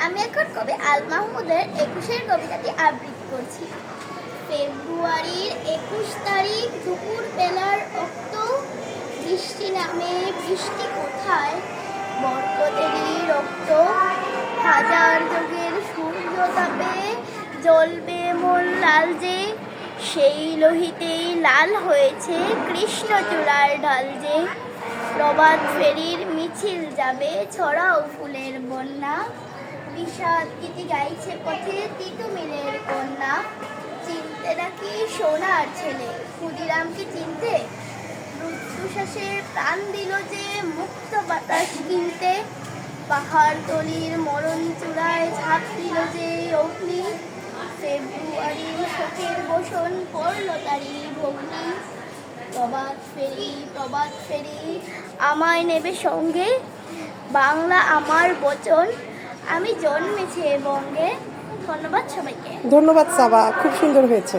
আমি এখন কবি আল মাহমুদের ২১-এর কবিতাটি আবৃত্তি করছি। ফেব্রুয়ারির ২১ তারিখ দুপুর বেলার রক্ত, বৃষ্টি নামে বৃষ্টি কোথায়, বরকতেরই রক্ত। হাজার যুগের সূর্য তাপে জ্বলবে মন লাল যে, সেই লোহিতেই লাল হয়েছে কৃষ্ণচূড়ার ঢাল যে। প্রভাত ফেরির মিছিল যাবে ছড়াও ফুলের বন্যা, বিষাদ গীতি গাইছে পথে তিতুমিরের কন্যা। চিনতে নাকি সোনার ছেলে, ক্ষুদিরামকে চিনতে, রুদ্ধশ্বাসের প্রাণ দিল যে মুক্ত বাতাস কিনতে। পাহাড় তলির মরণ চূড়ায় ঝাঁপ দিল যে অগ্নি, ফেব্রুয়ারির শোকের বসন পড়ল তারই ভগ্নি। প্রভাত ফেরি আমায় নেবে সঙ্গে, বাংলা আমার বচন, আমি জন্মেছি এ বঙ্গে। ধন্যবাদ সবাইকে। ধন্যবাদ সাবা, খুব সুন্দর হয়েছে।